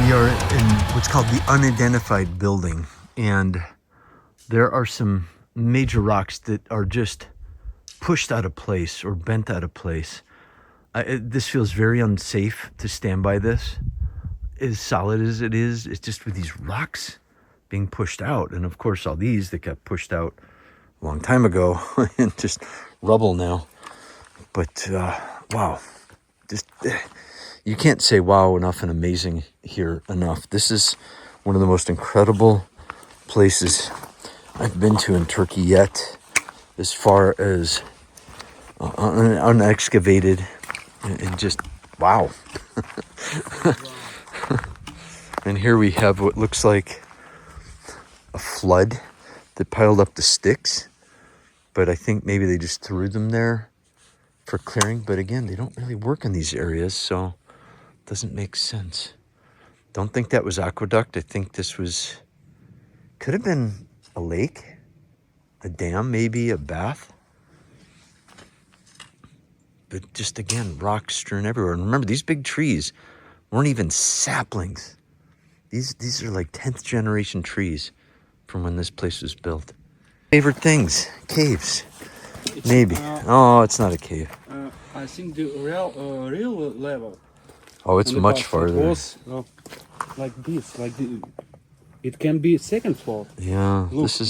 We are in what's called the Unidentified building, and there are some major rocks that are just pushed out of place or bent out of place. This feels very unsafe to stand by this. As solid as it is, it's just with these rocks being pushed out. And of course, all these that got pushed out a long time ago and just rubble now. But wow, just you can't say wow enough and amazing here enough. This is one of the most incredible places I've been to in Turkey yet, as far as unexcavated and just wow. And here we have what looks like a flood that piled up the sticks, but I think maybe they just threw them there for clearing. But again, they don't really work in these areas, so it doesn't make sense. Don't think that was Aqueduct. I think this could have been a lake, a dam, maybe a bath. But just again, rocks strewn everywhere. And remember, these big trees weren't even saplings. These are like 10th generation trees from when this place was built. Favorite things, caves, maybe. Oh, it's not a cave. I think the real level. Oh, it's much farther. It was like this, it can be second floor. Yeah, Look, this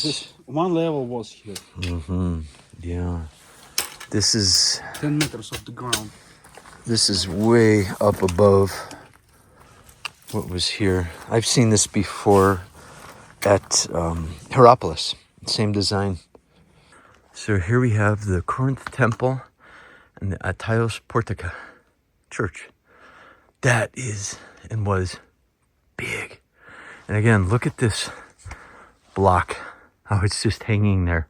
is one level was here. Mm-hmm. Yeah, this is 10 meters off the ground. This is way up above what was here. I've seen this before at Hierapolis, same design. So here we have the Corinth temple and the Attaios Portica church. That is and was big. And again, look at this block, how it's just hanging there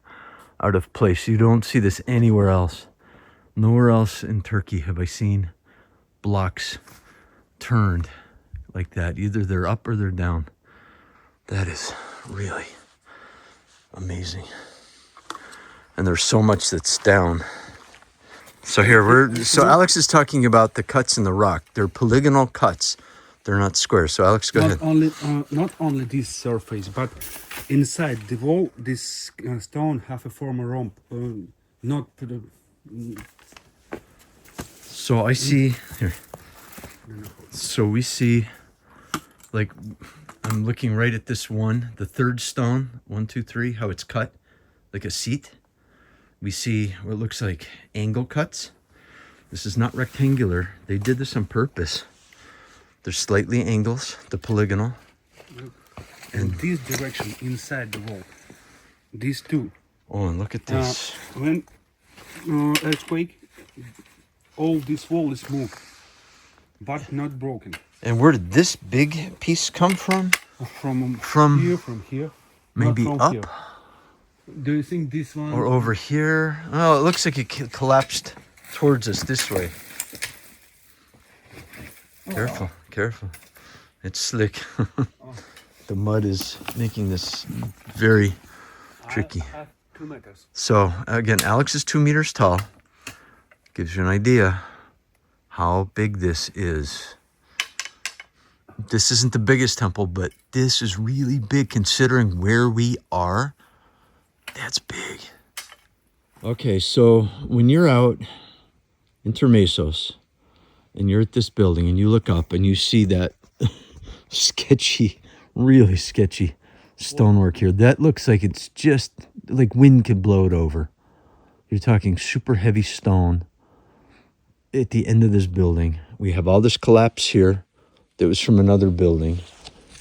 out of place. You don't see this anywhere else. Nowhere else in Turkey have I seen blocks turned like that. Either they're up or they're down. That is really amazing. And there's so much that's down. So here Alex is talking about the cuts in the rock. They're polygonal cuts. They're not square. So Alex, go ahead. Not only this surface, but inside the wall, this stone have a form of romp. So I see here. So we see, like, I'm looking right at this one, the third stone, 1, 2, 3, how it's cut like a seat. We see what looks like angle cuts. This is not rectangular. They did this on purpose. There's slightly angles, the polygonal. And this direction inside the wall. These two. Oh, and look at this. When earthquake, all this wall is moved, but not broken. And where did this big piece come from? From here. Maybe up? Here. Do you think this one? Or over here? Oh, it looks like it collapsed towards us this way. Careful, careful. It's slick. The mud is making this very tricky. I have 2 meters. So again, Alex is 2 meters tall. Gives you an idea how big this is. This isn't the biggest temple, but this is really big considering where we are. That's big. Okay, so when you're out in Termessos and you're at this building and you look up and you see that sketchy, really sketchy stonework here, that looks like it's just like wind could blow it over. You're talking super heavy stone. At the end of this building, we have all this collapse here that was from another building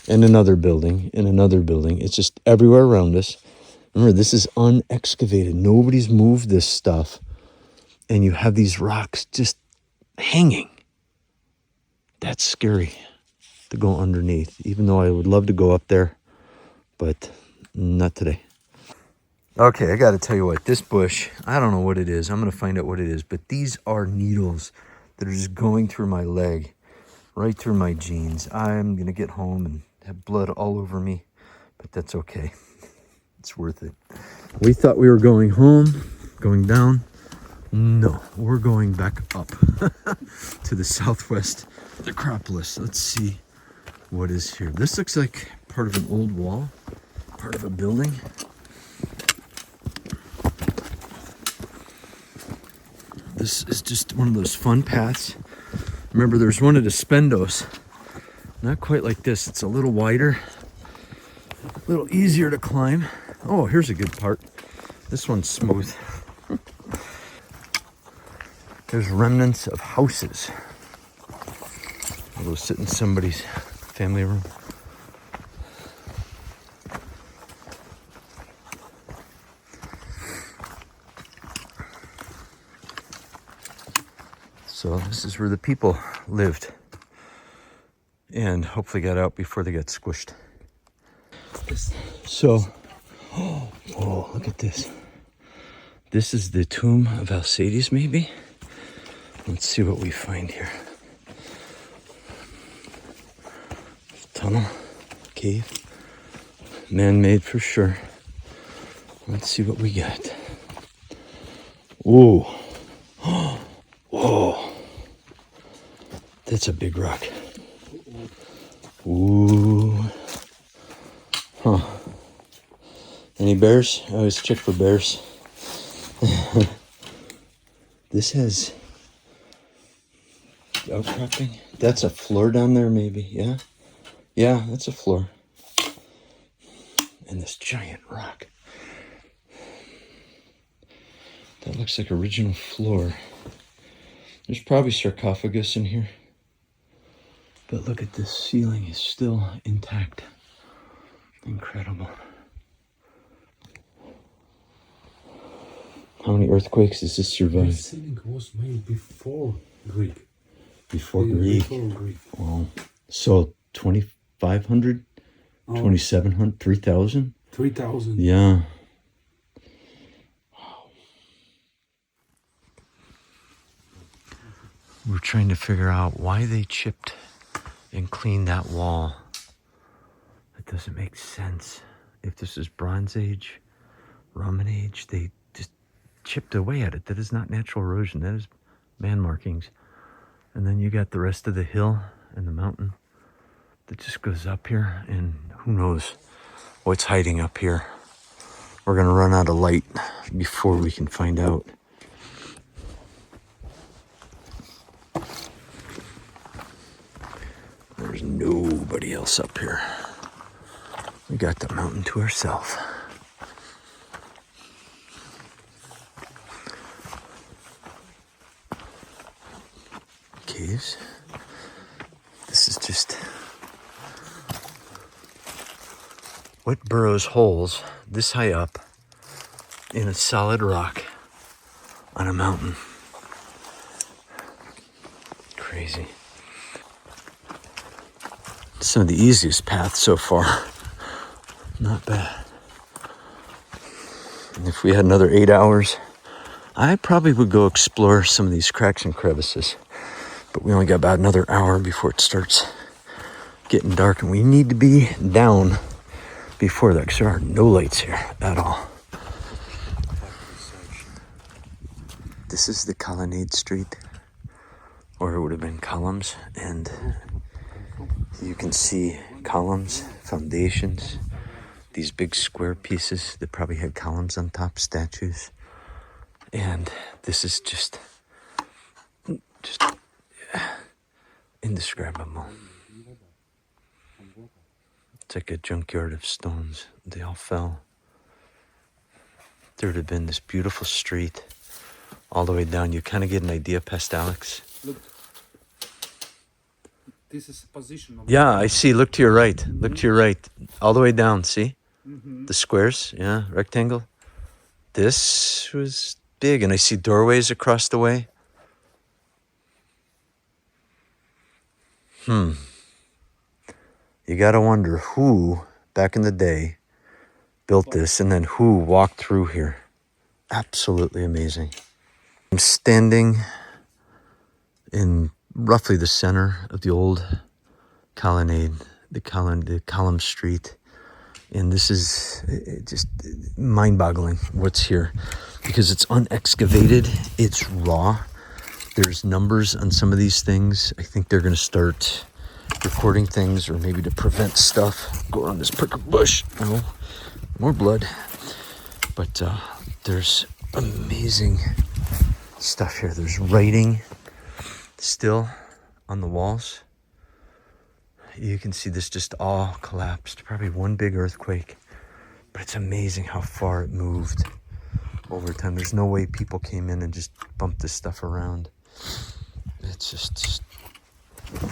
and another building and another building. It's just everywhere around us. Remember, this is unexcavated. Nobody's moved this stuff. And you have these rocks just hanging. That's scary to go underneath, even though I would love to go up there, but not today. Okay, I got to tell you what, this bush, I don't know what it is. I'm going to find out what it is, but these are needles that are just going through my leg, right through my jeans. I'm going to get home and have blood all over me, but that's okay. It's worth it. We thought we were going home, going down. No, we're going back up to the southwest Necropolis. Let's see what is here. This looks like part of an old wall, part of a building. This is just one of those fun paths. Remember, there's one at Aspendos. Not quite like this. It's a little wider, a little easier to climb. Oh, here's a good part. This one's smooth. There's remnants of houses. I'll go sit in somebody's family room. So this is where the people lived and hopefully got out before they got squished. So, oh, look at this. This is the Tomb of Alcetas, maybe? Let's see what we find here. Tunnel, cave, man-made for sure. Let's see what we got. Ooh. Whoa. That's a big rock. Ooh. Huh. Any bears? I always check for bears. This has outcropping. That's a floor down there, maybe. Yeah. Yeah, that's a floor. And this giant rock. That looks like original floor. There's probably sarcophagus in here. But look at this ceiling is still intact. Incredible. How many earthquakes does this survive? The ceiling was made before Greek. Before Greek? Before Greek. Wow. So 2,500? 2,700? 3,000? 3,000. Yeah. We're trying to figure out why they chipped and cleaned that wall. It doesn't make sense. If this is Bronze Age, Roman Age, they just chipped away at it. That is not natural erosion. That is man markings. And then you got the rest of the hill and the mountain that just goes up here, and who knows what's hiding up here. We're gonna run out of light before we can find out. There's nobody else up here. We got the mountain to ourselves. Caves. This is just what burrows holes this high up in a solid rock on a mountain. Crazy. Some of the easiest paths so far. Not bad. And if we had another 8 hours, I probably would go explore some of these cracks and crevices. But we only got about another hour before it starts getting dark, and we need to be down before that because there are no lights here at all. This is the Colonnade Street, or it would have been columns, and you can see columns, foundations, these big square pieces that probably had columns on top, statues. And this is just indescribable. It's like a junkyard of stones. They all fell. There would have been this beautiful street all the way down. You kind of get an idea past Alex. Look. This is a position of Yeah, I see. Look to your right. Mm-hmm. Look to your right. All the way down, see? Mm-hmm. The squares, yeah, rectangle. This was big, and I see doorways across the way. You gotta wonder who, back in the day, built this, and then who walked through here. Absolutely amazing. I'm standing in roughly the center of the old colonnade, the column street. And this is just mind-boggling what's here because it's unexcavated, it's raw. There's numbers on some of these things. I think they're going to start recording things, or maybe to prevent stuff. Go around this prickle bush. No, more blood. But there's amazing stuff here. There's writing still on the walls. You can see this just all collapsed. Probably one big earthquake. But it's amazing how far it moved over time. There's no way people came in and just bumped this stuff around. It's just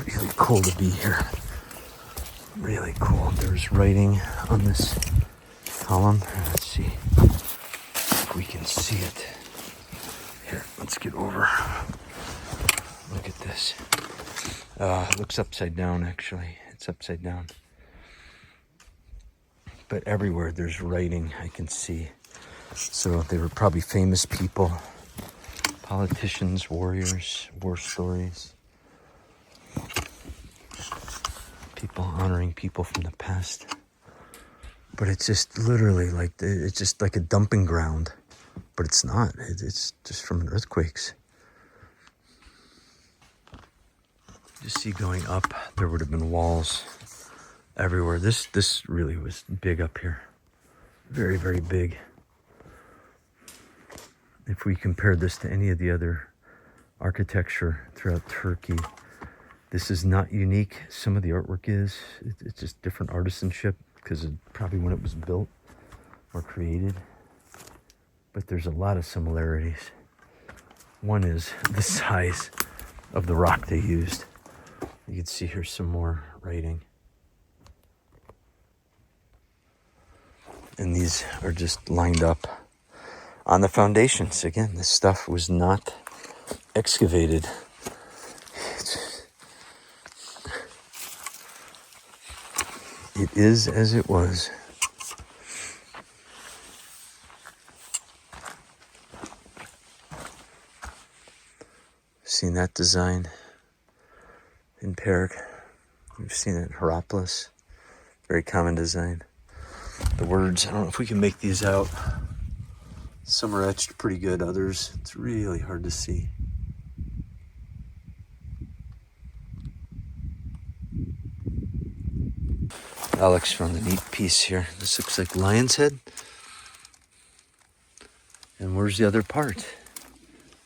really cool to be here. Really cool. There's writing on this column. Let's see if we can see it. Here, let's get over. Look at this. It looks upside down, actually. It's upside down. But everywhere there's writing, I can see. So they were probably famous people, politicians, warriors, war stories. People honoring people from the past. But it's just literally like, it's just like a dumping ground. But it's not. It's just from earthquakes. You see going up, there would have been walls everywhere. This really was big up here. Very, very big. If we compare this to any of the other architecture throughout Turkey, this is not unique. Some of the artwork is. It's just different artisanship because of probably when it was built or created. But there's a lot of similarities. One is the size of the rock they used. You can see here some more writing. And these are just lined up on the foundations. Again, this stuff was not excavated. It is as it was. Seen that design in Perak. We've seen it in Hellenistic. Very common design. The words, I don't know if we can make these out. Some are etched pretty good, others it's really hard to see. Alex found a neat piece here. This looks like lion's head. And where's the other part?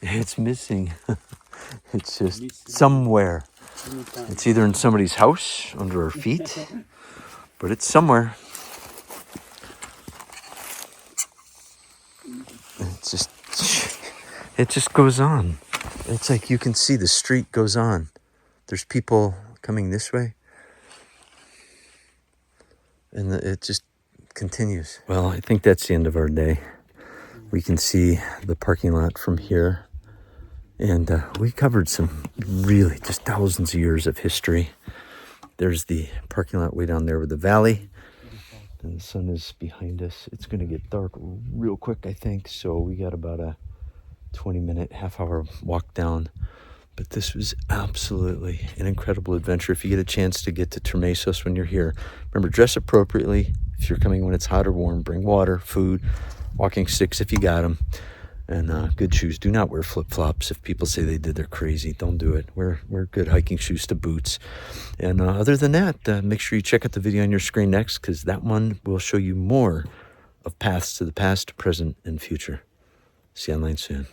It's missing. It's just somewhere. It's either in somebody's house under our feet, but it's somewhere. It just goes on. It's like you can see the street goes on. There's people coming this way. And it just continues. Well, I think that's the end of our day. We can see the parking lot from here. And we covered some really just thousands of years of history. There's the parking lot way down there with the valley. And the sun is behind us. It's going to get dark real quick, I think. So we got about a 20-minute, half-hour walk down. But this was absolutely an incredible adventure. If you get a chance to get to Termessos when you're here, remember, dress appropriately. If you're coming when it's hot or warm, bring water, food, walking sticks if you got them, and good shoes. Do not wear flip-flops. If people say they did, they're crazy. Don't do it. Wear good hiking shoes to boots. And other than that, make sure you check out the video on your screen next, because that one will show you more of paths to the past, present, and future. See you online soon.